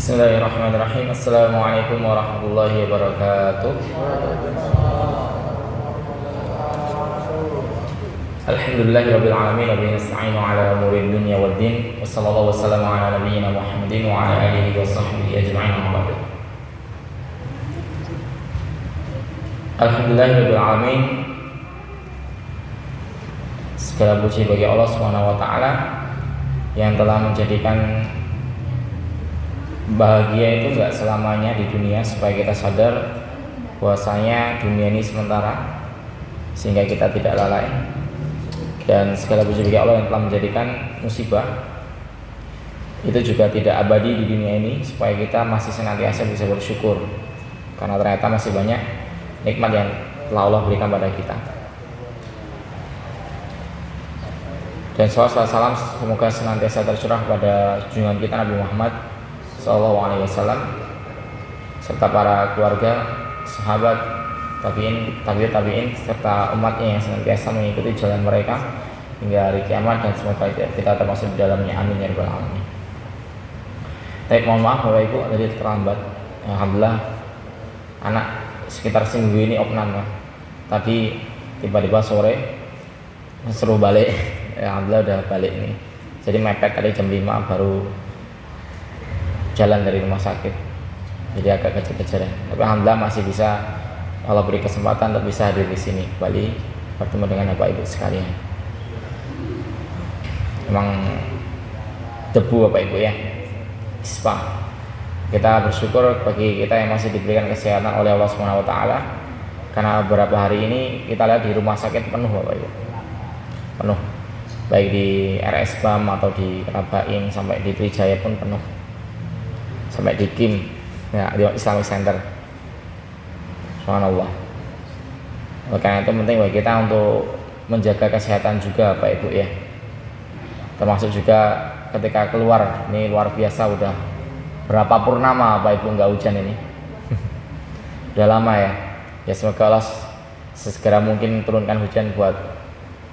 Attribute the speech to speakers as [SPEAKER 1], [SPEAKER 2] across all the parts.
[SPEAKER 1] Bismillahirrahmanirrahim. Assalamualaikum warahmatullahi wabarakatuh. Alhamdulillahirabbil alamin wa bihi nasta'inu ala umuri dunya waddin. Wassallallahu wassalamu ala nabiyyina Muhammadin wa ala alihi wa sahbihi ajma'in. Amma ba'du. Alhamdulillahirabbil alamin. Segala puji bagi Allah Subhanahu wa taala yang telah menjadikan bahagia itu enggak selamanya di dunia, supaya kita sadar bahwasanya dunia ini sementara sehingga kita tidak lalai. Dan segala puji bagi Allah yang telah menjadikan musibah itu juga tidak abadi di dunia ini, supaya kita masih senantiasa bisa bersyukur karena ternyata masih banyak nikmat yang telah Allah berikan pada kita. Dan salam semoga senantiasa tercurah pada junjungan kita Nabi Muhammad Sallallahu Alaihi Wasallam serta para keluarga, sahabat, tabi'in serta umatnya yang senantiasa mengikuti jalan mereka hingga hari kiamat, dan semoga kita termasuk di dalamnya, amin ya rabbal alamin. Tapi mohon maaf Bapak Ibu tadi terlambat. Alhamdulillah anak sekitar seminggu ini opnam ya. Tadi tiba-tiba sore suruh balik. Alhamdulillah udah balik nih. Jadi mepet tadi jam 5 baru jalan dari rumah sakit, jadi agak kejar-kejaran. Tapi alhamdulillah masih bisa Allah beri kesempatan untuk bisa hadir di sini kembali bertemu dengan Bapak Ibu sekalian. Memang debu Bapak Ibu ya, ispa. Kita bersyukur bagi kita yang masih diberikan kesehatan oleh Allah Subhanahu Wa Taala, karena beberapa hari ini kita lihat di rumah sakit penuh Bapak Ibu, penuh, baik di RS BAM atau di Rabain sampai di Trijaya pun penuh, sampai di KIM ya, di Islamic Center. Subhanallah. Karena itu penting bagi kita untuk menjaga kesehatan juga Pak Ibu ya. Termasuk juga ketika keluar, ini luar biasa, udah berapa purnama Pak Ibu nggak hujan ini. Udah lama ya. Ya semoga Allah sesegera mungkin turunkan hujan buat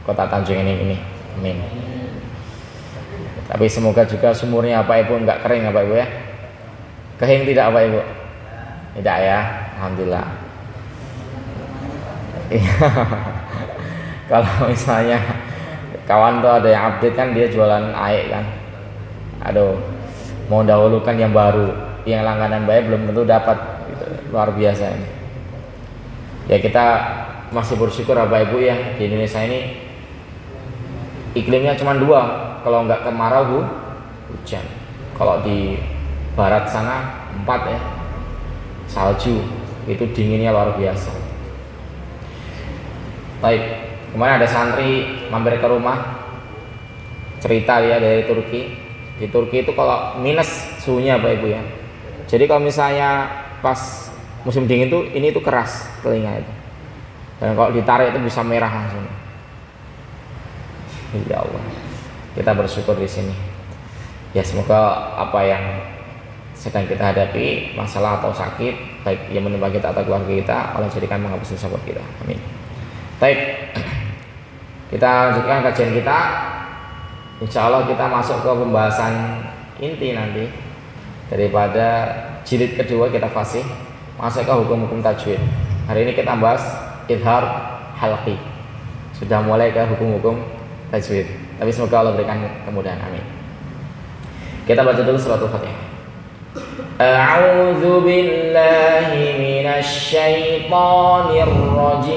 [SPEAKER 1] kota Tanjung ini. Amin. Tapi semoga juga sumurnya Pak Ibu nggak kering ya Pak Ibu ya. Kering tidak Pak Ibu? Tidak ya, alhamdulillah. Kalau misalnya kawan tuh ada yang update kan, dia jualan air kan. Aduh, mau dahulukan yang baru, yang langganan bayar belum tentu dapat gitu. Luar biasa ini. Ya kita masih bersyukur Bapak Ibu ya, di Indonesia ini iklimnya cuma dua, kalau nggak kemarau hujan. Kalau di barat sana 4 ya, salju, itu dinginnya luar biasa. Baik, kemarin ada santri mampir ke rumah, cerita dia dari Turki. Di Turki itu kalau minus suhunya Bapak Ibu ya. Jadi kalau misalnya pas musim dingin tuh ini tuh keras telinga itu, dan kalau ditarik itu bisa merah langsung. Ya Allah, kita bersyukur di sini. Ya semoga apa yang sedang kita hadapi, masalah atau sakit, baik yang menimpa kita atau keluarga kita, Allah jadikan menghapus dosa buat kita. Amin. Baik, kita lanjutkan kajian kita. Insya Allah kita masuk ke pembahasan inti nanti daripada jilid kedua, kita fasih masuk ke hukum-hukum tajwid. Hari ini kita bahas idhar halqi. Sudah mulai ke hukum-hukum tajwid. Tapi semoga Allah berikan kemudahan. Amin. Kita baca dulu surat Al-Fatihah. A'udzu billahi minasy syaithanir rajim.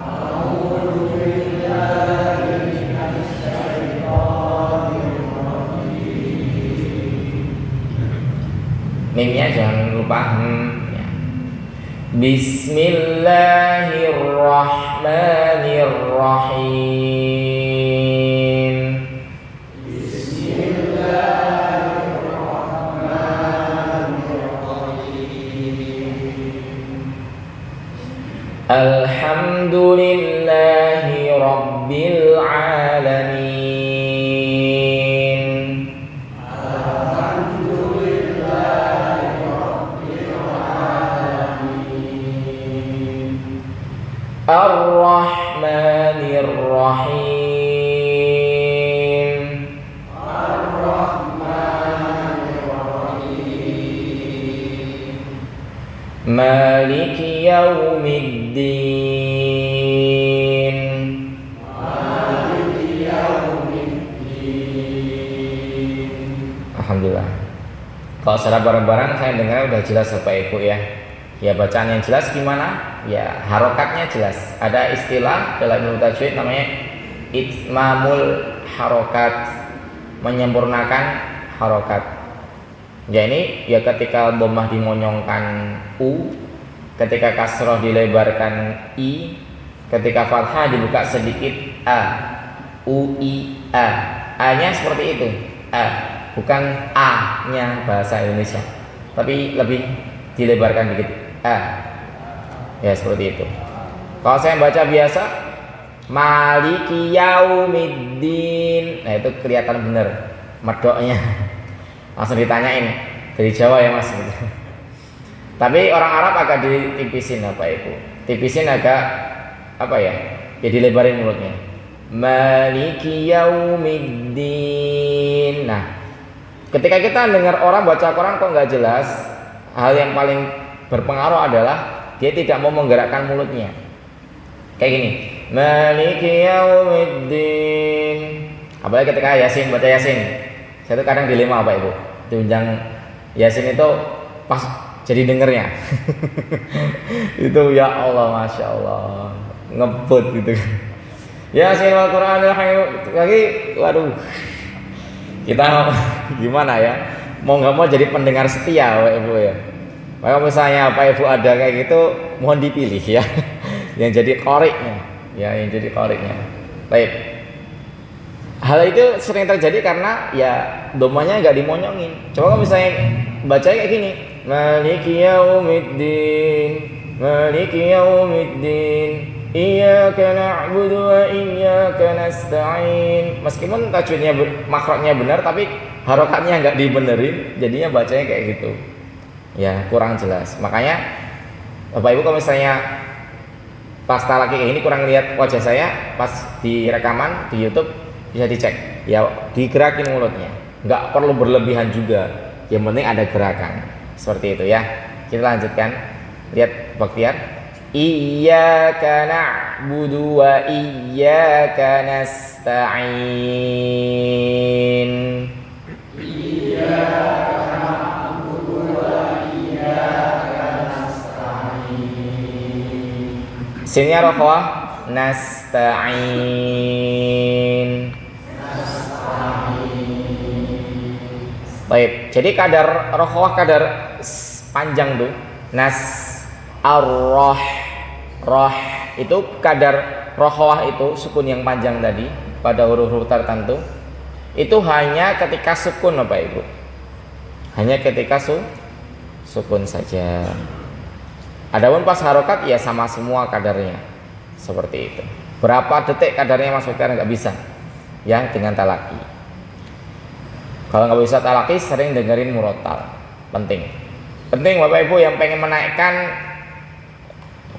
[SPEAKER 1] A'udzu billahi minasy syaithanir rajim. Mimnya jangan lupa ya. Bismillahirrahmanirrahim. Alhamdulillahi Rabbil Alamin. Alhamdulillahi Rabbil Alamin. Ar-Rahmanir Rahim. Maliki yaumiddin. Alhamdulillah. Kalau secara bareng-bareng saya dengar udah jelas Bapak Ibu ya. Ya bacaan yang jelas gimana? Ya harokatnya jelas. Ada istilah dalam ilmu tajwid namanya itmamul harokat, menyempurnakan harokat. Ya ini ya ketika dhammah dimonyongkan u, ketika kasroh dilebarkan i, ketika fathah dibuka sedikit a, u i a. A-nya seperti itu, a, bukan a-nya bahasa Indonesia, tapi lebih dilebarkan dikit, a. Ya seperti itu. Kalau saya baca biasa Maliki yaumiddin, nah itu kelihatan benar medoknya. Langsung ditanyain dari Jawa ya mas gitu. Tapi orang Arab agak ditipisin Bapak Ibu, tipisin agak apa ya, ya dilebarin mulutnya. Maliki yaumiddin. Nah ketika kita dengar orang baca Quran kok nggak jelas, hal yang paling berpengaruh adalah dia tidak mau menggerakkan mulutnya. Kayak gini, Maliki yaumiddin. Apalagi ketika Yasin, baca Yasin, saya tuh kadang dilema Bapak Ibu. Tunjang Yasin itu pas jadi dengernya. Itu ya Allah, Masya Allah, ngebut gitu. Yasin wal Qur'anil hakim lagi, waduh. Kita gimana ya? Mau nggak mau jadi pendengar setia Bapak Ibu ya. Kalau misalnya Bapak Ibu ada kayak gitu, mohon dipilih ya. Yang jadi qoriknya, ya yang jadi qoriknya. Baik. Hal itu sering terjadi karena ya dhammahnya nggak dimonyongin. Coba kalau misalnya baca kayak gini, Maliki yaumiddin, Maliki yaumiddin, Iyyaka na'budu wa iyyaka nasta'in. Meskipun tajwidnya makhrajnya benar tapi harokatnya nggak dibenerin, jadinya bacanya kayak gitu. Ya, kurang jelas. Makanya Bapak Ibu kalau misalnya pas talaki kayak ini kurang lihat wajah saya pas di rekaman di YouTube, bisa dicek. Ya, digerakin mulutnya. Nggak perlu berlebihan juga. Yang penting ada gerakan. Seperti itu ya. Kita lanjutkan. Lihat Baktiar. Iyyaka na'budu wa iyyaka nasta'in. Iyyaka na'budu wa iyyaka nasta'in. Sinnya rokhwah nasta'in. Baik, jadi kadar rokhwah kadar panjang tuh. Ar-roh itu kadar rokhwah itu sukun yang panjang tadi pada huruf-huruf tertentu itu hanya ketika sukun Bapak Ibu, hanya ketika sukun saja. Adapun pas harokat ya sama semua kadarnya seperti itu. Berapa detik kadarnya Mas Fikar nggak bisa ya dengan talaki. Kalau nggak bisa talaki sering dengerin murotal, penting Bapak Ibu yang pengen menaikkan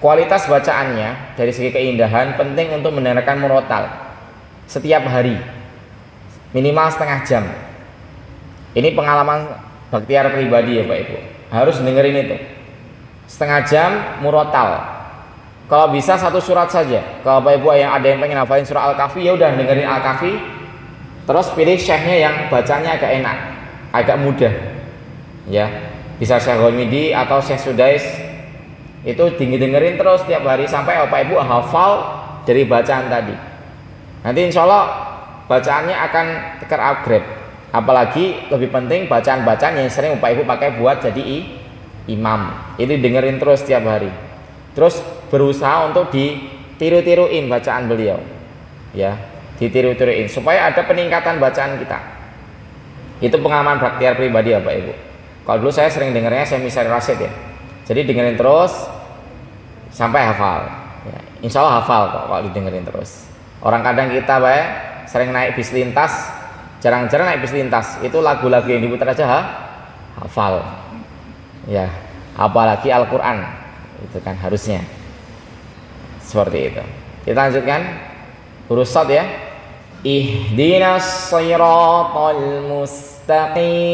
[SPEAKER 1] kualitas bacaannya dari segi keindahan, penting untuk mendengarkan murotal setiap hari minimal setengah jam. Ini pengalaman Baktiar pribadi ya Pak Ibu, harus dengerin itu setengah jam murotal. Kalau bisa satu surat saja. Kalau Bapak Ibu yang ada yang pengen hafalin surah Al-Kahfi, ya udah dengerin Al-Kahfi, terus pilih syekhnya yang bacanya agak enak, agak mudah ya, bisa Syekh Ghamidi atau Syekh Sudais. Itu dengerin terus tiap hari sampai Bapak Ibu hafal dari bacaan tadi. Nanti insya Allah bacaannya akan terupgrade. Apalagi lebih penting bacaan-bacaan yang sering Bapak Ibu pakai buat jadi imam. Itu dengerin terus tiap hari. Terus berusaha untuk ditiru-tiruin bacaan beliau. Ya, ditiru-tiruin supaya ada peningkatan bacaan kita. Itu pengalaman Baktiar pribadi ya Bapak Ibu. Kalau dulu saya sering dengernya saya Misal Rasid ya. Jadi dengerin terus sampai hafal. Ya, insya Allah hafal kok kalau didengerin terus. Orang kadang kita sering naik bis lintas, jarang-jarang naik bis lintas. Itu lagu-lagu yang diputar aja hafal. Ya, apalagi Al-Quran itu kan harusnya seperti itu. Kita lanjutkan huruf shad ya. Ihdinas shiratal mustaqim.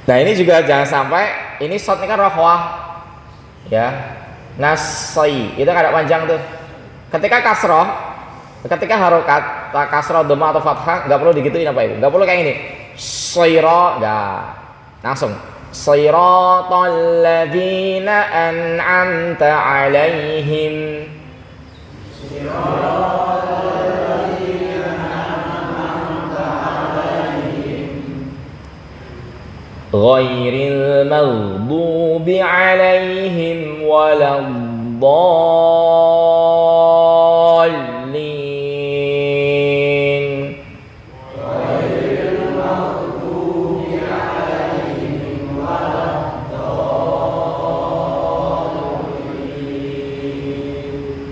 [SPEAKER 1] Nah ini juga jangan sampai ini shot ini kan rohwah ya, nasai itu kan ada panjang tuh. Ketika kasroh, ketika harokat kasroh doma atau fathah nggak perlu digituin apa ibu, nggak perlu kayak ini. Sayra nggak langsung. Siratal ladzina an'amta 'alaihim. Ghairil maghdubi 'alaihim waladdallin.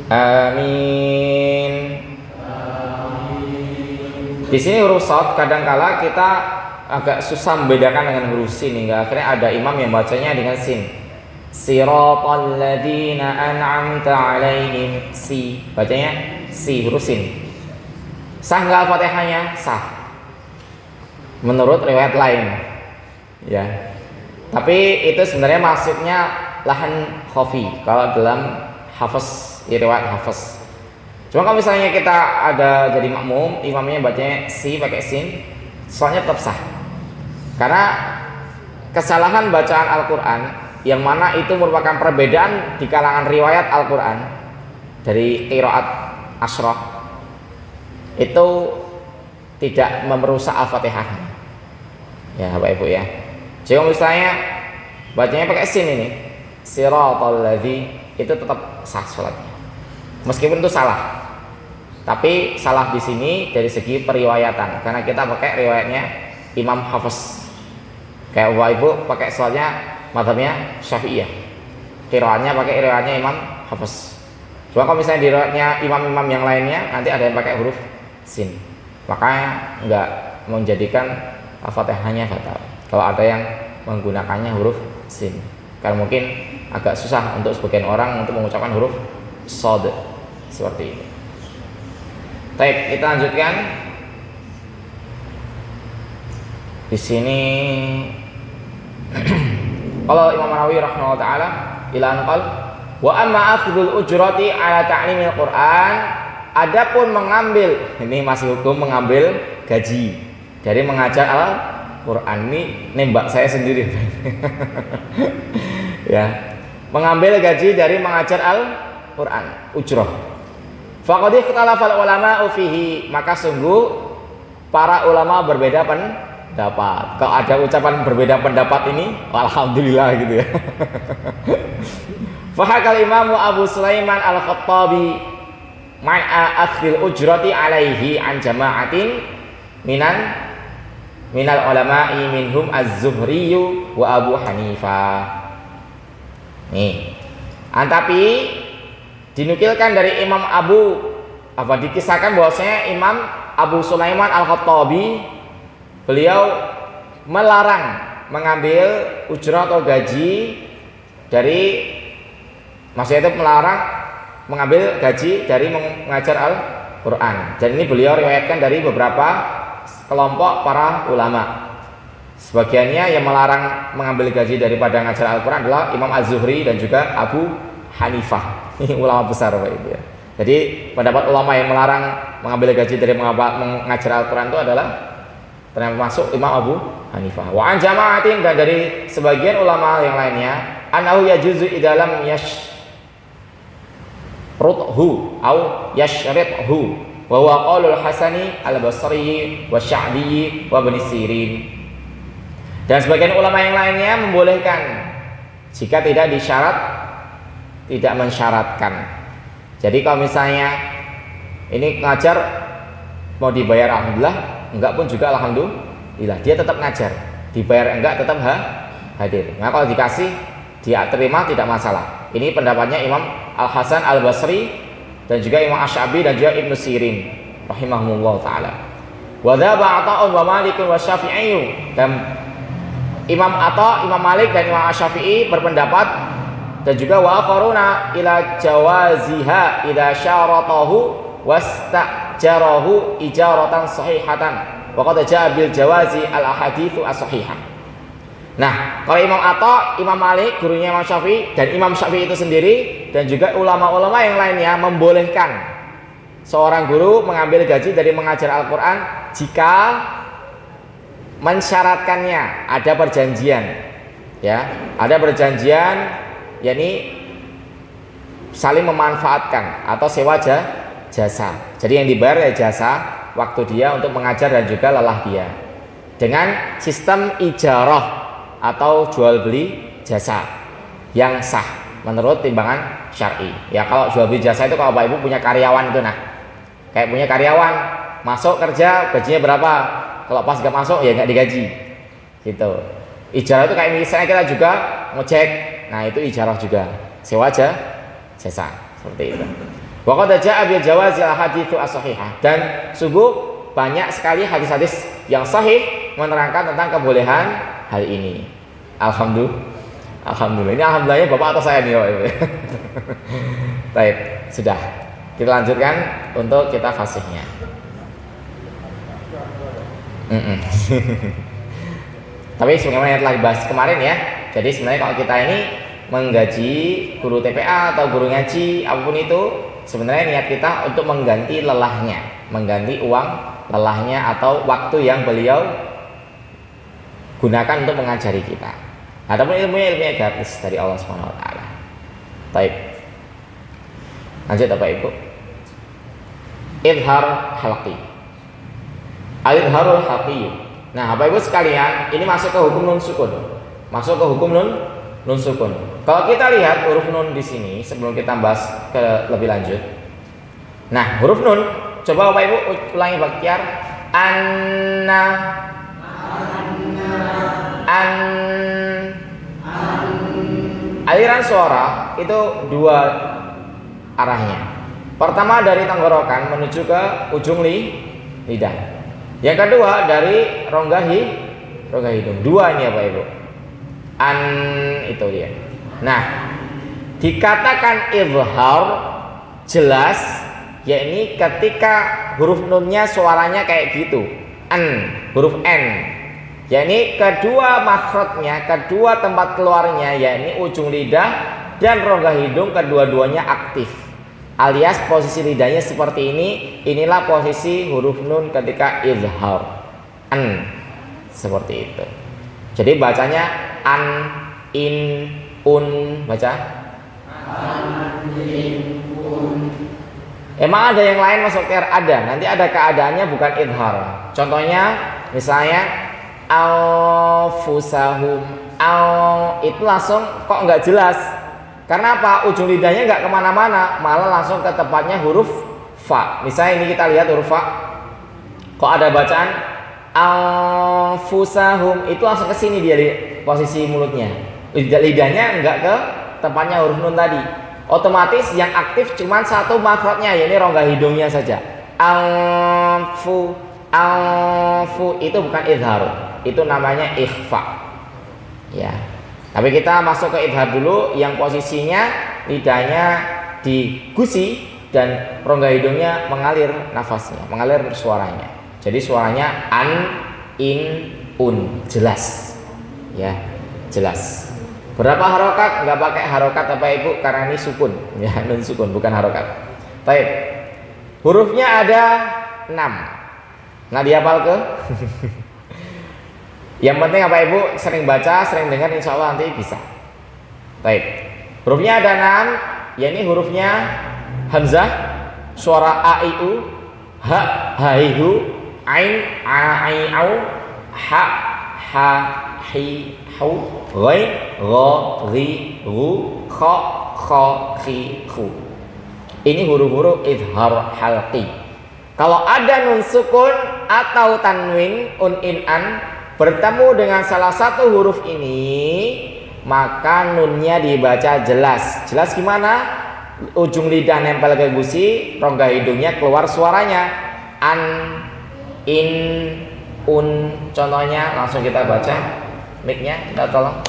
[SPEAKER 1] Amin. Di sini huruf shad kadangkala kita agak susah membedakan dengan huruf sin, hingga akhirnya ada imam yang bacanya dengan sin. Siratal ladzina an'amta 'alaihim, si bacanya si huruf sin. Sah enggak Al-Fatihahnya? Sah. Menurut riwayat lain. Ya. Tapi itu sebenarnya maksudnya lahan khafi kalau dalam hafaz, riwayat hafaz. Cuma kalau misalnya kita ada jadi makmum, imamnya bacanya si pakai sin, soalnya tetap sah. Karena kesalahan bacaan Al-Quran yang mana itu merupakan perbedaan di kalangan riwayat Al-Quran dari qiraat asyrah itu tidak merusak Al-Fatihah. Ya Bapak Ibu ya. Jadi misalnya bacanya pakai sin ini, siratal ladzi, itu tetap sah sholatnya. Meskipun itu salah. Tapi salah di sini dari segi periwayatan karena kita pakai riwayatnya Imam Hafiz. Kayak Bapak Ibu pakai sholatnya mazhabnya Syafi'iyah. Qiraatnya pakai riwayatnya Imam Hafiz. Cuma kalau misalnya di riwayatnya imam-imam yang lainnya nanti ada yang pakai huruf sin. Makanya enggak menjadikan Al-Fatihahnya fatal. Kalau ada yang menggunakannya huruf sin. Karena mungkin agak susah untuk sebagian orang untuk mengucapkan huruf shad seperti ini. Baik, kita lanjutkan. Di sini kalau Imam Nawawi rahimahullah taala ila anqal wa amma akhdhul ujrati ala ta'limil Qur'an, adapun mengambil, ini masih hukum mengambil gaji dari mengajar Al-Qur'an. Ini nembak saya sendiri. Ya. Mengambil gaji dari mengajar Al-Qur'an, ujrah. Faqad ikhtalafa ulama fihi, maka sungguh para ulama berbeda pendapat. Kalau ada ucapan berbeda pendapat ini, alhamdulillah gitu ya. Fahakal Imam Abu Sulaiman Al-Khattabi ma'a akhdil ujrati alaihi an jama'atin minal ulama'i minhum Az-Zuhri wa Abu Hanifah. Nih. Tapi dinukilkan dari Imam dikisahkan bahwasanya Imam Abu Sulaiman Al-Khattabi beliau melarang mengambil ujrah atau gaji dari, maksudnya itu melarang mengambil gaji dari mengajar Al-Quran. Dan ini beliau riwayatkan dari beberapa kelompok para ulama. Sebagiannya yang melarang mengambil gaji daripada mengajar Al-Quran adalah Imam Az-Zuhri dan juga Abu Hanifah. Ini ulama besar Bapak Ibu ya. Jadi pendapat ulama yang melarang mengambil gaji dari mengajar Al-Quran itu adalah termasuk Imam Abu Hanifah. Wa an jama'atin, dan dari sebagian ulama yang lainnya, annahu yajuzu idalam yashruthu au yashrithu wa huwa qaulul Hasani Al-Basri wa Sya'bi wa Ibnu Sirin. Dan sebagian ulama yang lainnya membolehkan jika tidak disyarat, tidak mensyaratkan. Jadi kalau misalnya ini ngajar mau dibayar alhamdulillah, enggak pun juga alhamdulillah, dia tetap ngajar, dibayar enggak tetap hadir. Nah kalau dikasih dia terima tidak masalah. Ini pendapatnya Imam Al-Hasan Al-Basri dan juga Imam Asy-Sya'bi dan juga Ibnu Sirin rahimahumullah taala. Wa dzaba Ata'un wa Malik wa Syafi'i, dan Imam Atha, Imam Malik dan Imam Asy-Syafi'i berpendapat, dan juga wa akharuna ila jawaziha idza syaratahu ajjarahu ijaratan sahihatan wa qad jaa bil jawazi al ahaditsu as-sahihah. Nah, kalau Imam Atha, Imam Malik, gurunya Imam Syafi'i, dan Imam Syafi'i itu sendiri dan juga ulama-ulama yang lainnya membolehkan seorang guru mengambil gaji dari mengajar Al-Qur'an jika mensyaratkannya, ada perjanjian, ya, ada perjanjian, yakni saling memanfaatkan atau sewa jasa. Jadi yang dibayar ya jasa waktu dia untuk mengajar dan juga lelah dia dengan sistem ijarah atau jual beli jasa yang sah menurut timbangan syar'i. Ya, kalau jual beli jasa itu kalau Bapak Ibu punya karyawan itu, nah kayak punya karyawan masuk kerja gajinya berapa, kalau pas gak masuk ya gak digaji gitu. Ijarah itu kayak misalnya kita juga ngecek, nah itu ijarah juga, sewa aja jasa seperti itu. Wa qad jaa bil jawazi al haditsu as-sahihah, dan sungguh banyak sekali hadis-hadis yang sahih menerangkan tentang kebolehan hal ini. Alhamdulillah. Ini alhamdulillahnya Bapak atau saya nih, Bapak Ibu. Baik, sudah. Kita lanjutkan untuk kita fasihnya. Tapi sebagaimana yang telah dibahas kemarin ya. Jadi sebenarnya kalau kita ini menggaji guru TPA atau guru ngaji apapun itu, sebenarnya niat kita untuk mengganti lelahnya, mengganti uang lelahnya atau waktu yang beliau gunakan untuk mengajari kita. Adapun ilmunya gratis dari Allah Subhanahu wa taala. Baik. Lanjut Bapak Ibu. Idhar halqi. Al-idharul halqi. Nah, Bapak Ibu sekalian, ini masuk ke hukum nun sukun. Masuk ke hukum nun sukun. Kalau kita lihat huruf nun di sini sebelum kita bahas ke lebih lanjut. Nah, huruf nun, coba Bapak Ibu ulangi Baktiar. Aliran suara itu dua arahnya. Pertama dari tenggorokan menuju ke ujung lidah. Yang kedua dari rongga hidung. Dua ini ya Pak Ibu. An itu dia. Nah, dikatakan izhar jelas, yakni ketika huruf nunnya suaranya kayak gitu. An, huruf N. Yakni kedua makhrajnya, kedua tempat keluarnya, yakni ujung lidah dan rongga hidung kedua-duanya aktif. Alias posisi lidahnya seperti ini, inilah posisi huruf nun ketika izhar. An, seperti itu. Jadi bacanya an, in, un, baca. An, in, un. Emang ada yang lain masuk R? Ada. Nanti ada keadaannya bukan izhar. Contohnya misalnya aufusahum, itu langsung kok nggak jelas. Karena apa? Ujung lidahnya nggak kemana-mana, malah langsung ke tempatnya huruf fa. Misalnya ini kita lihat huruf fa, kok ada bacaan aufusahum, itu langsung ke sini dia posisi mulutnya. Lidahnya nggak ke tempatnya huruf nun tadi. Otomatis yang aktif cuma satu makhrajnya, yaitu rongga hidungnya saja. Alfu itu bukan izhar, itu namanya ikhfa. Ya. Tapi kita masuk ke izhar dulu, yang posisinya lidahnya digusi dan rongga hidungnya mengalir nafasnya, mengalir suaranya. Jadi suaranya an, in, un, jelas. Ya, jelas. Berapa harokat? Nggak pakai harokat Bapak Ibu karena ini sukun. Ya, nun sukun bukan harokat. Baik. Hurufnya ada 6. Nah, dihafal ke? Yang penting Bapak Ibu sering baca, sering dengar, insya Allah nanti bisa. Baik. Hurufnya ada 6, yakni hurufnya hamzah, suara a i u, ha ha i hu, ain a i au, ha ha hi hu, ghain gha ghi ru, kha kha khi khu. Ini huruf-huruf izhar halqi. Kalau ada nun sukun atau tanwin un in an bertemu dengan salah satu huruf ini, maka nunnya dibaca jelas. Jelas gimana? Ujung lidah nempel ke gusi, rongga hidungnya keluar suaranya. An, in, un. Contohnya langsung kita baca. Mic-nya kita tolong.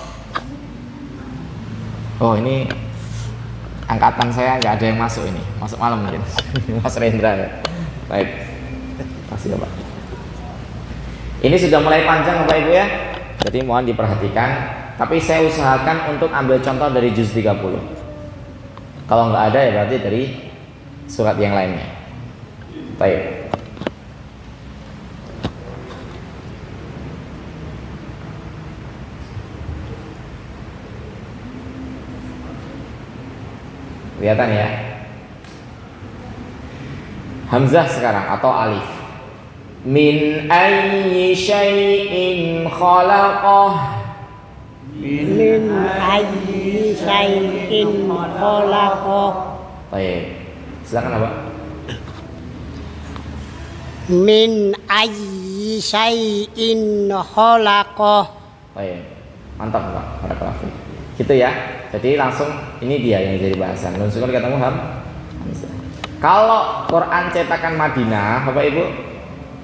[SPEAKER 1] Oh, ini angkatan saya nggak ada yang masuk ini. Masuk malam mungkin. Mas Rendra ya. Baik. Masih Pak. Ini sudah mulai panjang Bapak Ibu ya. Jadi mohon diperhatikan. Tapi saya usahakan untuk ambil contoh dari juz 30. Kalau nggak ada ya berarti dari surat yang lainnya. Baik. Kelihatan ya. Hamzah sekarang atau alif. Min ayyi syai'in khalaqah.
[SPEAKER 2] Min ayyi syai'in khalaqah.
[SPEAKER 1] Baik. Silakan Abang.
[SPEAKER 2] Min ayyi syai'in khalaqah.
[SPEAKER 1] Baik. Mantap Pak. Barakallahu fiik. Gitu ya. Jadi langsung ini dia yang jadi bahasan. Nun sukun ketemu hamzah. Kalau Quran cetakan Madinah, Bapak Ibu,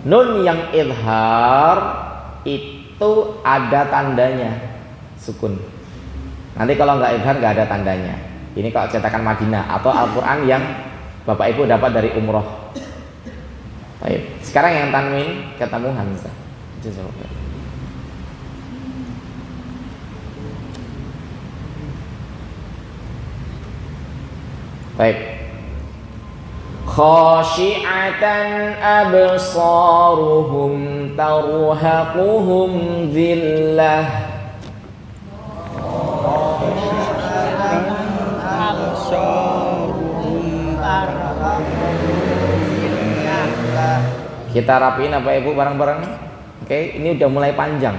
[SPEAKER 1] nun yang idhar itu ada tandanya sukun. Nanti kalau nggak idhar nggak ada tandanya. Ini kalau cetakan Madinah atau Al-Quran yang Bapak Ibu dapat dari umroh. Baik. Sekarang yang tanwin ketemu hamzah. Baik. Khashi'atan absaruhum tarhaquhum dhillah. Kita rapiin apa Ibu bareng-bareng. Oke, ini udah mulai panjang.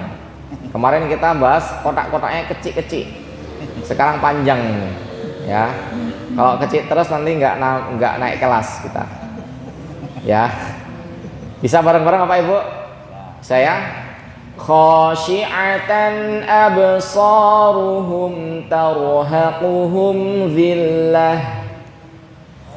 [SPEAKER 1] Kemarin kita bahas kotak-kotaknya kecil-kecil. Sekarang panjang ya. Kalau kecil terus nanti nggak naik kelas kita. Ya. Bisa bareng-bareng apa Ibu? Saya khashi'atan absaruhum tarhaquhum dhillah.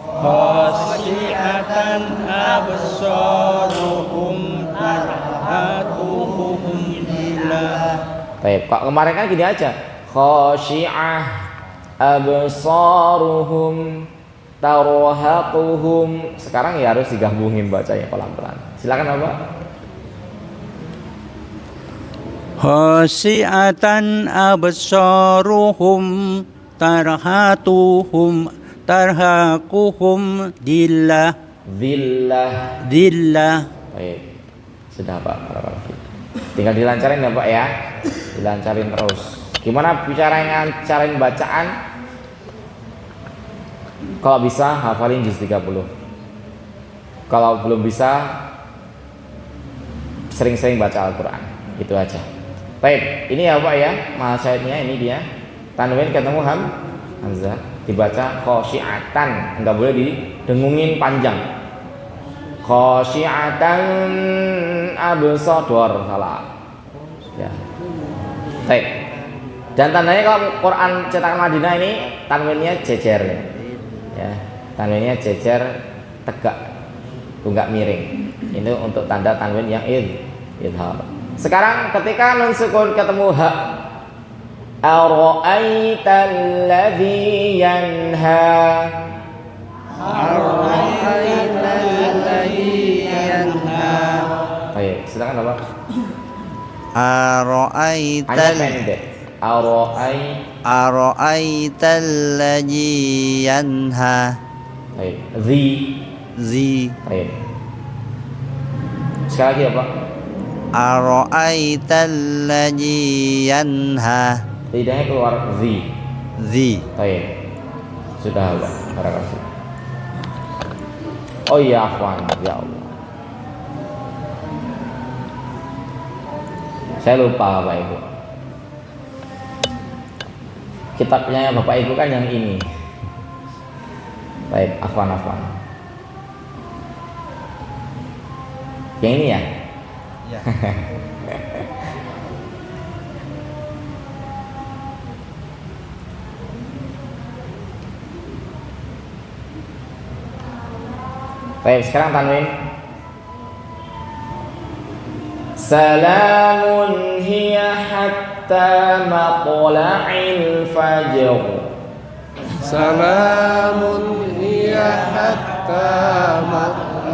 [SPEAKER 3] Khasyi'atan absaruhum tarhaquhum dhillah.
[SPEAKER 1] Baik, kok kemarin kan gini aja. Khasyi'ah absaruhum tarhaquhum. Sekarang ya harus digabungin bacanya pelan-pelan. Silakan Bapak.
[SPEAKER 3] Khasyi'atan absaruhum tarhaquhum dhillah. Dhillah.
[SPEAKER 1] Baik. Sudah Pak. Tinggal dilancarin ya Pak ya. Dilancarin terus. Gimana bicara ngancarin bacaan? Kalau bisa hafalin juz 30. Kalau belum bisa sering-sering baca Al-Quran. Itu aja. Baik, ini ya Pak ya. Masyahidnya ini dia. Tanwin ketemu hamzah, dibaca khasyi'atan. Enggak boleh didengungin panjang. Khasyi'atan absador salah. Ya. Baik. Dan tandanya kalau Quran cetakan Madinah ini tanwinnya jejer, ya, tanwinnya jejer tegak, enggak miring. Ini untuk tanda tanwin yang idhar. Sekarang ketika nun sukun ketemu ha, ara'aital ladzi yanha.
[SPEAKER 3] Ara'aital ladzi yanha.
[SPEAKER 1] Baik, silakan Bapak.
[SPEAKER 3] Ara'aital Ara'aital ladzi yanha.
[SPEAKER 1] Baik,
[SPEAKER 3] Zi.
[SPEAKER 1] Baik. Sekali lagi ya Pak.
[SPEAKER 3] Ara'aital ladzi yanha.
[SPEAKER 1] Lidahnya keluar
[SPEAKER 3] Zi.
[SPEAKER 1] Baik. Sudah Pak. Barakallahu. Oh iya, afwan, ya Allah. Saya lupa Bapak Ibu. Kitabnya Bapak Ibu kan yang ini. Baik, afwan. Yang ini ya?
[SPEAKER 3] Ya.
[SPEAKER 1] Baik, sekarang tanwin. Salamun hiya hatta matla'il fajr.
[SPEAKER 4] Salamun hiya hatta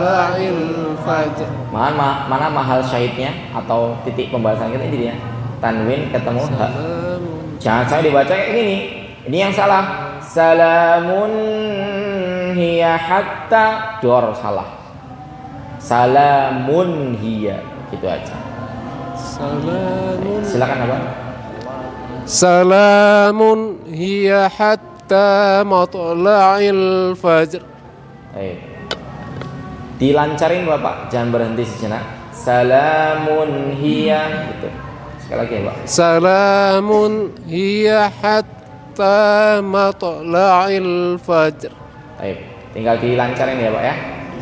[SPEAKER 4] matla'il fajr.
[SPEAKER 1] Mana mahal syahidnya atau titik pembahasan kita ini dia. Tanwin ketemu ha. Jangan sampai dibaca kayak gini. Ini yang salah. Salamun hiya hatta dor salah. Salamun hiya gitu aja. Silakan apa?
[SPEAKER 4] Salamun hiya hatta matla'il fajr.
[SPEAKER 1] Baik. Dilancarin Bapak, jangan berhenti sejenak. Salamun hiya gitu. Sekali lagi ya Pak.
[SPEAKER 4] Salamun hiya hatta matla'il fajr.
[SPEAKER 1] Baik. Tinggal dilancarin ya Pak ya.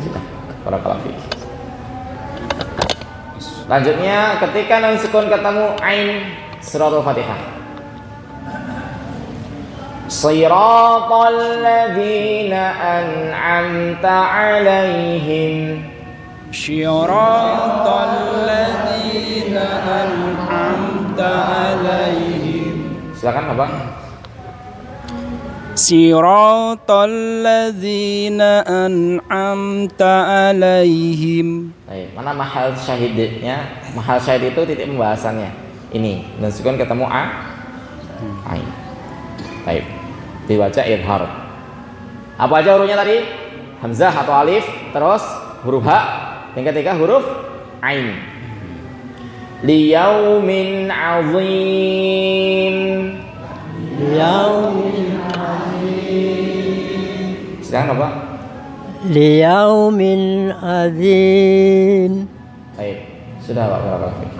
[SPEAKER 1] Sudah. Barakallahu fiik. Lanjutnya ketika nun sukun ketemu ain suratul Fatihah. Siratal ladzina an'amta 'alaihim.
[SPEAKER 5] Syiratal ladzina an'amta 'alaihim.
[SPEAKER 1] Silakan Bapak.
[SPEAKER 5] Siratal ladzina an'amta 'alaihim.
[SPEAKER 1] Baik, mana mahal syahidnya? Mahal syahid itu titik pembahasannya. Ini nun sukun ketemu ain. Baik. Dibaca idhar. Apa aja hurufnya tadi? Hamzah atau alif, terus huruf ha, yang ketiga huruf ain. Liyaumin azim.
[SPEAKER 2] Liyaumin
[SPEAKER 1] Silakan Bapak.
[SPEAKER 2] liyaumin azim.
[SPEAKER 1] Baik, sudah Pak. Barakallahu fiik.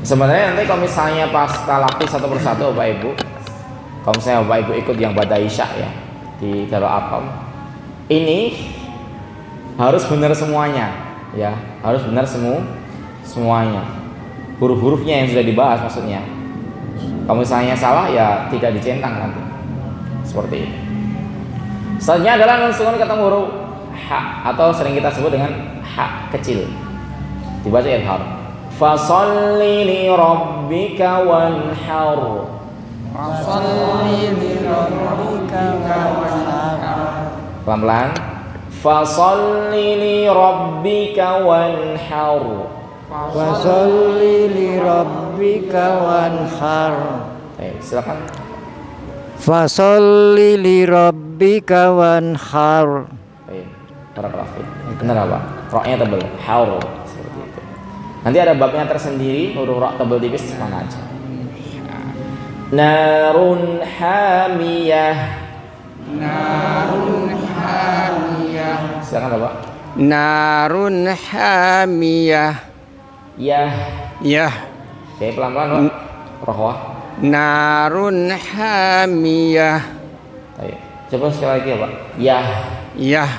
[SPEAKER 1] Sebenarnya nanti kalau misalnya pas talaki satu persatu Bapak Ibu, kalau misalnya Bapak Ibu ikut yang pada isya ya di Darul Arqam, ini harus benar semuanya, ya harus benar semuanya. Huruf-hurufnya yang sudah dibahas maksudnya. Kalau misalnya salah ya tidak dicentang nanti. Seperti itu. Selanjutnya adalah nun sukun ketemu huruf ha atau sering kita sebut dengan ha kecil. Dibaca idhar. Fasholli li rabbika wanhar. Pelan-pelan. Fasholli li rabbika wanhar.
[SPEAKER 2] Fasolli li rabbika wanhar.
[SPEAKER 1] Baik, silakan.
[SPEAKER 2] Fasolli li rabbika wanhar.
[SPEAKER 1] Baik, barakallahu fiik. Benar Pak. Roknya tebal, haur seperti itu. Nanti ada babnya tersendiri, huruf rok tebal tipis mana aja. Narun hamiyah. Silakan Bapak.
[SPEAKER 5] Narun hamiyah.
[SPEAKER 1] Ya.
[SPEAKER 5] Yah.
[SPEAKER 1] Oke, pelan-pelan Pak. Rohwah.
[SPEAKER 5] Narun hamiyah.
[SPEAKER 1] Baik. Coba sekali lagi ya Pak. Ya.
[SPEAKER 5] Yah.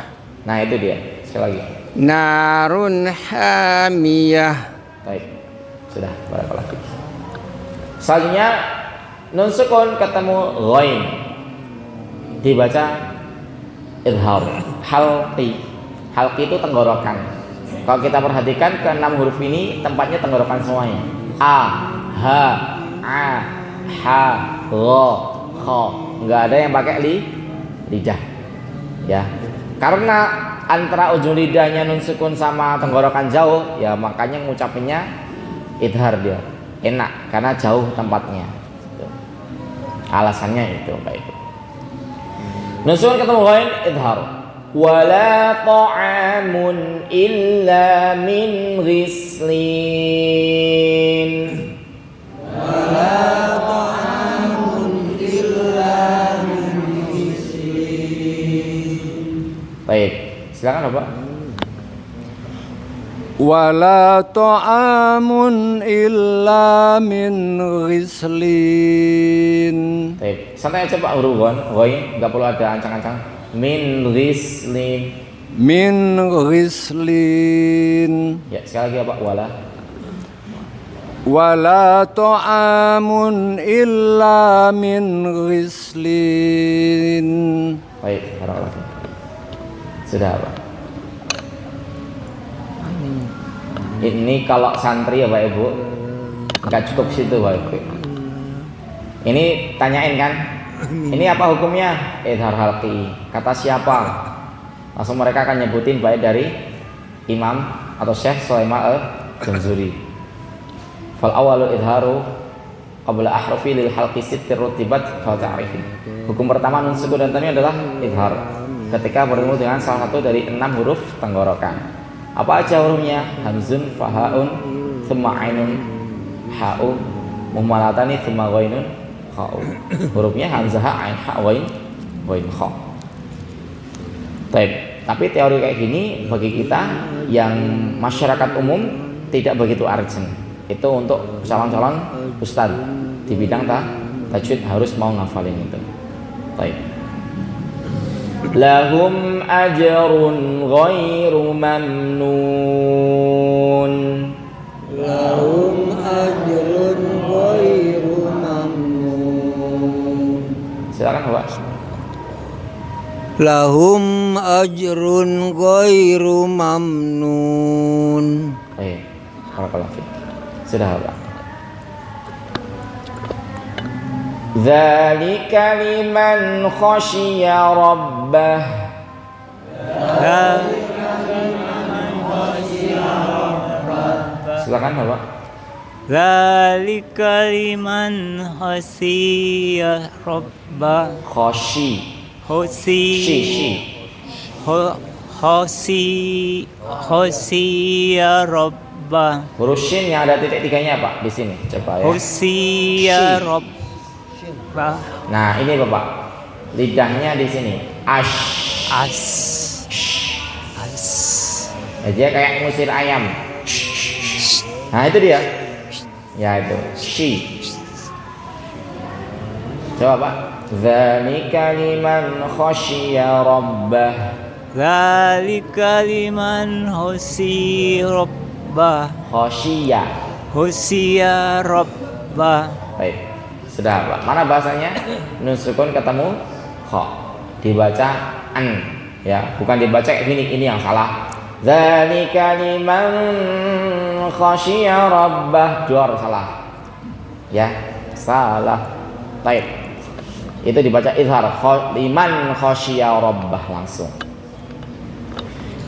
[SPEAKER 1] Nah itu dia. Sekali lagi.
[SPEAKER 5] Narun hamiyah.
[SPEAKER 1] Baik. Sudah. Barakallahu fiik. Selanjutnya nun sukun ketemu ghain. Dibaca idhar. Halqi. Halqi itu tenggorokan. Kalau kita perhatikan ke 6 huruf ini tempatnya tenggorokan semuanya. A, ha, a, ha, ro, kho. Enggak ada yang pakai lidah. Ya. Karena antara ujung lidahnya nun sukun sama tenggorokan jauh, ya makanya ngucapinnya idhar dia. Enak karena jauh tempatnya. Gitu. Alasannya itu baik. Nun sukun ketemu ghain idhar. Wala ta'amun illa min ghislin. Wala ta'amun illa min ghislin. Baik, silakan Bapak.
[SPEAKER 5] Wala ta'amun illa min ghislin.
[SPEAKER 1] Baik, santai aja Pak huruf ghain, enggak perlu ada ancang-ancang. Min ghislin.
[SPEAKER 5] Min ghislin.
[SPEAKER 1] Ya, sekali lagi ya Pak, wala.
[SPEAKER 5] Wala ta'amun illa min ghislin.
[SPEAKER 1] Baik, barakallahu. Sudah Pak. Ini kalau santri ya Pak Ibu, nggak cukup situ Pak Ibu. Ini tanyain kan? Ini apa hukumnya? Idhar halqi. Kata siapa? Langsung mereka akan nyebutin bait dari Imam atau Syekh Sulaiman al-Jamzuri. Fal awalu idharu qabla ahrufi lil halqi sittir rutibat fal ta'rifi. Hukum pertama nun sukun dan tanwin adalah idhar ketika bertemu dengan salah satu dari 6 huruf tenggorokan. Apa aja hurufnya? Hamzun, fahaun, thumma ainun, haun, mumalatani, thumma ghainun, khaun. Hurufnya hamzah, ain, ha, ghain, kha. Tapi teori kayak gini bagi kita yang masyarakat umum tidak begitu urgent. Itu untuk calon-calon ustadz di bidang tajwid harus mau ngafalin itu. Baik. Lahum ajrun ghairu mamnun.
[SPEAKER 2] Lahum ajrun ghairu mamnun.
[SPEAKER 1] Silakan Bapak.
[SPEAKER 2] Lahum ajrun ghairu mamnun.
[SPEAKER 1] Baik. Barakallahu fiik. Sudah Bapak. Dzalika liman khasyiya rabbah. Silakan Bapak.
[SPEAKER 6] Dzalika liman khasyiya rabbah. Khasyiya rabbah.
[SPEAKER 1] Huruf shin yang ada titik tiganya Pak di sini. Coba ya.
[SPEAKER 6] Khasyiya
[SPEAKER 1] Shin.
[SPEAKER 6] rabbah.
[SPEAKER 1] Nah, ini Bapak. Lidahnya di sini.
[SPEAKER 6] As.
[SPEAKER 1] Ya, dia kayak ngusir ayam. Nah, itu dia. Ya, itu. Shi. Coba Pak. Dzalika liman khasyiya rabbah.
[SPEAKER 6] Dzalika liman khasyiya rabbah. Khasyiya rabbah.
[SPEAKER 1] Baik. Sudah Pak. Mana bahasanya? Nun sukun ketemu kha. Dibaca an, ya, bukan dibaca kayak gini. Ini yang salah. Dzalika liman khasyiya rabbah. Dor salah. Ya, salah. Baik. Itu dibaca izhar liman khasyiya rabbah langsung.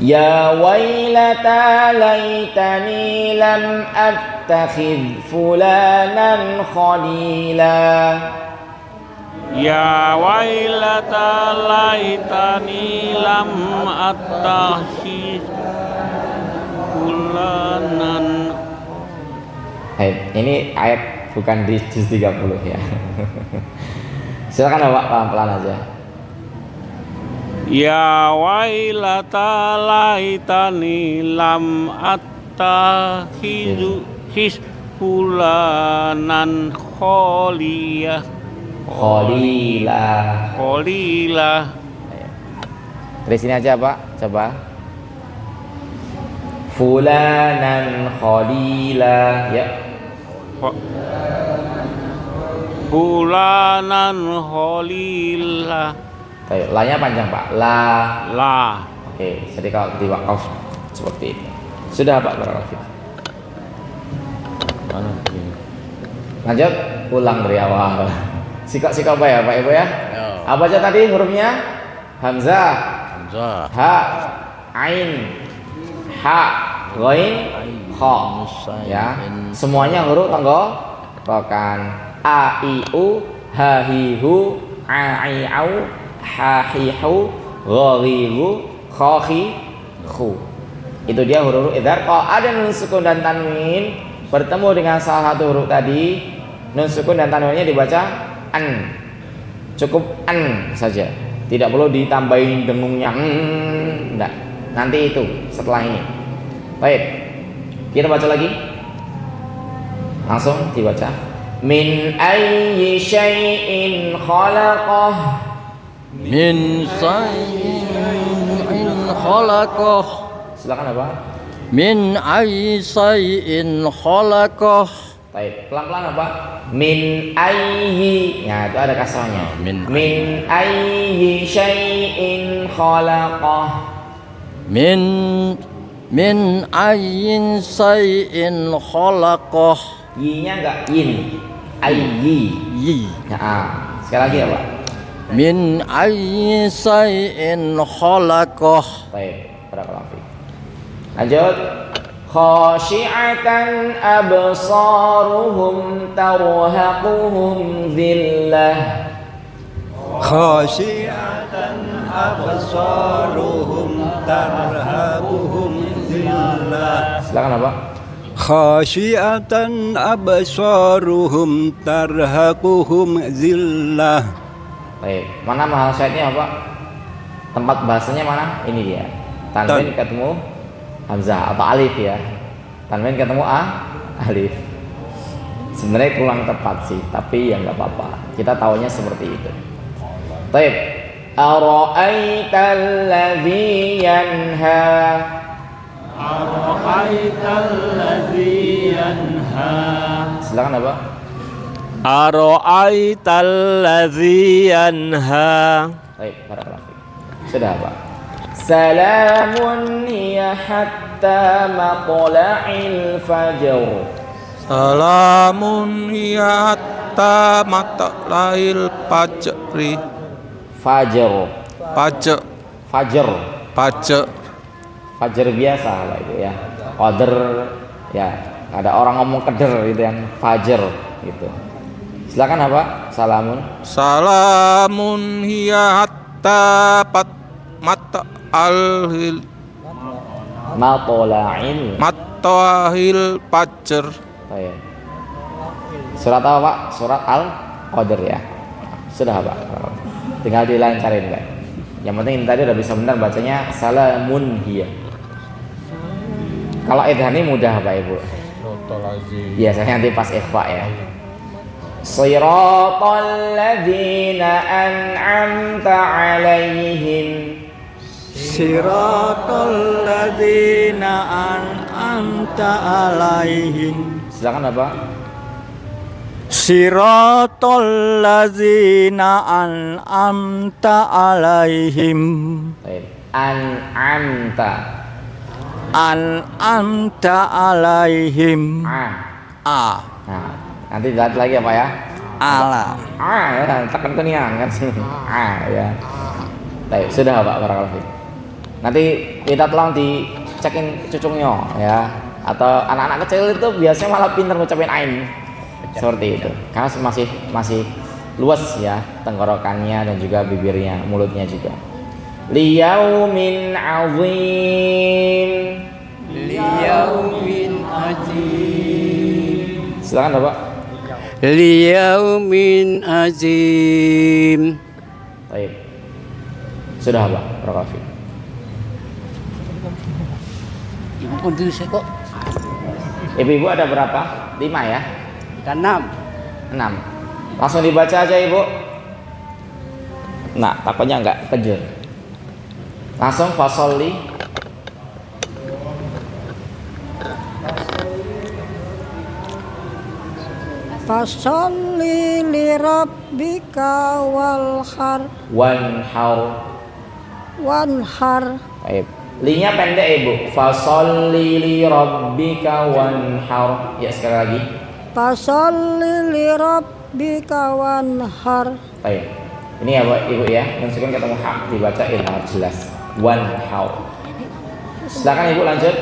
[SPEAKER 1] Ya wailata laitani lam attakhidh fulanan khalila.
[SPEAKER 7] Ya wailata laitani lam attakhidh fulanan.
[SPEAKER 1] Hai, ini ayat bukan di juz 30 ya. Silakan Bapak pelan-pelan aja.
[SPEAKER 7] Ya wailata laitani lam attakhidhu fulanan khalila.
[SPEAKER 1] Dari sini aja Pak, coba. Fulanan khalila, ya.
[SPEAKER 7] Fulanan khalila.
[SPEAKER 1] Baik, la-nya panjang Pak.
[SPEAKER 7] La.
[SPEAKER 1] Oke, jadi kalau di wakaf seperti itu. Sudah Pak, barakallahu. Lanjut, ulang dari awal. Sikap apa ya Pak Ibu ya? Apa aja tadi hurufnya? Hamzah, ha, ain, ha, ghain, kha. Ya, semuanya huruf tenggorokan. A, I, U, ha, hi, hu, a, i, au, ha, hi, hu, gha, ghi, gu, kha, khi, khu. Itu dia huruf idhar. Kalau ada nun sukun dan tanwin bertemu dengan salah satu huruf tadi, nun sukun dan tanwinnya dibaca an. Cukup an saja. Tidak perlu ditambahin dengungnya. Enggak. Nanti itu setelah ini. Baik. Kita baca lagi. Langsung dibaca. Min ayyi syai'in khalaqah.
[SPEAKER 2] Min syai'in khalaqah.
[SPEAKER 1] Silakan apa?
[SPEAKER 2] Min ayyi syai'in khalaqah.
[SPEAKER 1] Baik, pelan-pelan apa? Min ayyi. Ya, itu ada kasrahnya.
[SPEAKER 2] Min
[SPEAKER 1] ayyi syai'in khalaqah.
[SPEAKER 2] Min ayyin syai'in khalaqah.
[SPEAKER 1] Yi-nya enggak yin. Ayyi.
[SPEAKER 2] Yi.
[SPEAKER 1] Nah, sekali lagi ya Pak.
[SPEAKER 2] Min ayyi shay'in khalaqah.
[SPEAKER 1] Baik, barakallahu fiik. Lanjut. Khashi'atan absaruhum tarhaquhum dhillah.
[SPEAKER 5] Khasyiatan absaruhum tarhabuhum zillah.
[SPEAKER 1] Silakan apa?
[SPEAKER 5] Khasyiatan absaruhum tarhaquhum zillah.
[SPEAKER 1] Baik, mana mahal syahidnya apa? Tempat bahasanya mana? Ini dia. Tanwin ketemu hamzah atau alif ya. Tanwin ketemu alif. Sebenarnya kurang tepat sih, tapi ya nggak apa-apa. Kita taunya seperti itu. Baik. Ara'aital ladzi yanha.
[SPEAKER 7] Ara'aital ladzi yanha.
[SPEAKER 1] Silakan apa?
[SPEAKER 7] Ara'aital ladzi yanha.
[SPEAKER 1] Baik, barakallahu fiik. Sudah apa? Salamun hiya hatta matla'il fajr.
[SPEAKER 4] Salamun hiya hatta matla'il fajri.
[SPEAKER 1] Fajr.
[SPEAKER 4] Fajr.
[SPEAKER 1] Fajar biasa lah itu ya. Qadar ya, ada orang ngomong keder gitu yang fajar gitu. Silakan apa?
[SPEAKER 4] Salamun hiya hatta matla'il fajr.
[SPEAKER 1] Baik. Surat apa Pak? Surat Al-Qadr ya. Sudah Pak. Tinggal dilancarin kan. Yang penting tadi udah bisa benar bacanya salamun hiya. Kalau idhani mudah Pak Ibu. Biasanya nanti pas ikhfa ya. Shiratal ladzina an'amta 'alaihim.
[SPEAKER 5] Siratal ladzina an'amta 'alaihim.
[SPEAKER 1] Silakan apa?
[SPEAKER 5] Siratal ladzina an'amta 'alaihim.
[SPEAKER 1] Baik. An'amta
[SPEAKER 5] 'alaihim.
[SPEAKER 1] Nah, nanti lihat lagi apa ya?
[SPEAKER 5] Ala.
[SPEAKER 1] Ya, tekan kenian kan. Ya. Baik, sudah Pak, barakallahu fiik. Nanti kita tolong dicekin cucungnya ya. Atau anak-anak kecil itu biasanya malah pintar ngucapin ain. Seperti itu. Karena masih luas ya tenggorokannya dan juga bibirnya, mulutnya juga. Liyaumin azim.
[SPEAKER 5] Liyaumin azim.
[SPEAKER 1] Silakan Bapak.
[SPEAKER 5] Liyaumin azim.
[SPEAKER 1] Baik. Sudah Pak, barakallahu fiik.
[SPEAKER 5] Kok
[SPEAKER 1] Ibu-ibu ada berapa? 5 ya?
[SPEAKER 5] 6.
[SPEAKER 1] 6. Langsung dibaca aja Ibu. Nah, takutnya enggak kejut. Langsung fasolli.
[SPEAKER 8] Fasolli li rabbika wanhar.
[SPEAKER 1] Baik. Linya pendek Ibu. Fasolli li rabbika wanhar. Ya, sekali lagi.
[SPEAKER 8] Fasolli li rabbika wanhar.
[SPEAKER 1] Baik. Ini ya Ibu ya. Meskipun ketemu hak dibaca ilham jelas. Wanhar. Silakan Ibu lanjut.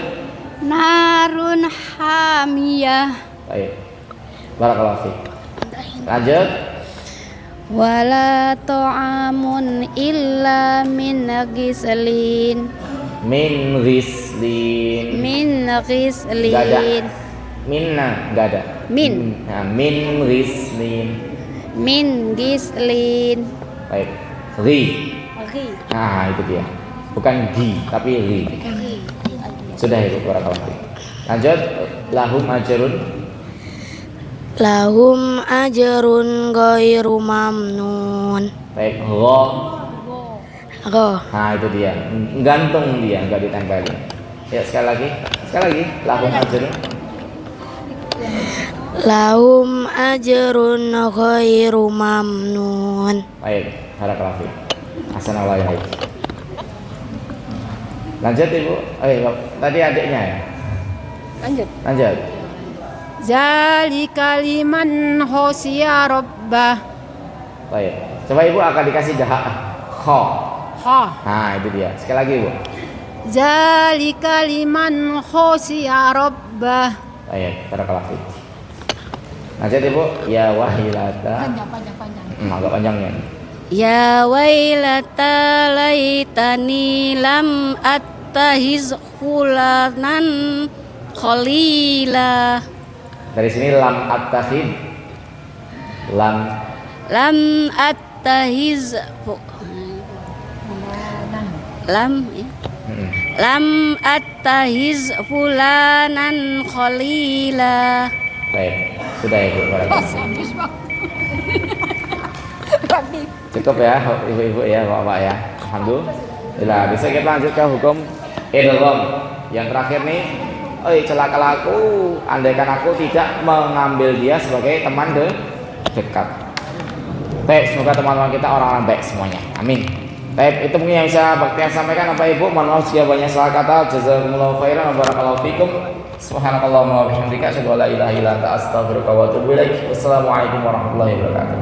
[SPEAKER 8] Narun hamiyah.
[SPEAKER 1] Baik. Barakallahu fiik. Lanjut.
[SPEAKER 8] Wala ta'amun illa min ghislin.
[SPEAKER 1] Min ghislin. Gak ada. Minna gak ada. Nah, min ghislin.
[SPEAKER 8] Min ghislin.
[SPEAKER 1] Baik. Ri. Nah, itu dia. Bukan gi, tapi ri. Sudah Ibu, barakallahu fiik. Lanjut.
[SPEAKER 8] Lahum ajrun ghairu mamnun.
[SPEAKER 1] Baik.
[SPEAKER 8] Gho.
[SPEAKER 1] Nah, itu dia. Gantung dia, enggak ditempelin. Ya, sekali lagi. Lahum ajrun.
[SPEAKER 8] Lahum ajrun ghairu mamnun.
[SPEAKER 1] Baik, barakallahu fiik. Assalamualaikum. Lanjut Ibu. Tadi adiknya ya. Lanjut.
[SPEAKER 8] Zalika liman khosya rabbah.
[SPEAKER 1] Baik. Coba ibu akan dikasih kho.
[SPEAKER 9] Ha.
[SPEAKER 1] Nah itu dia. Sekali lagi ibu.
[SPEAKER 9] Zalika liman khosya rabbah.
[SPEAKER 1] Ayo, barakallahu fiik. Lanjut ibu. Ya wahilata.
[SPEAKER 9] Panjang.
[SPEAKER 1] Agak panjangnya.
[SPEAKER 8] Ya wailata laitani lam attahiz khulanan khalila.
[SPEAKER 1] Dari sini lam attakhid.
[SPEAKER 8] Lam attahiz lam ya. Lam attahiz fulanan khalila.
[SPEAKER 1] Baik, sudah ibu. Barakallahu. Cukup ya ibu-ibu ya bapak-bapak ya. Alhamdulillah. Bisa kita lanjut ke hukum idgham. Yang terakhir nih, celakalah aku andaikan aku tidak mengambil dia sebagai teman dekat. Baik, semoga teman-teman kita orang-orang baik semuanya. Amin. Baik, itu mungkin yang bisa Baktiar sampaikan Bapak Ibu. Mohon maaf jika banyak salah kata. Jazakumullahu khairan wa barakallahu fikum. Subhanakallahumma wa bihamdika asyhadu an la ilaha illa anta astaghfiruka wa atubu ilaik. Wassalamualaikum warahmatullahi wabarakatuh.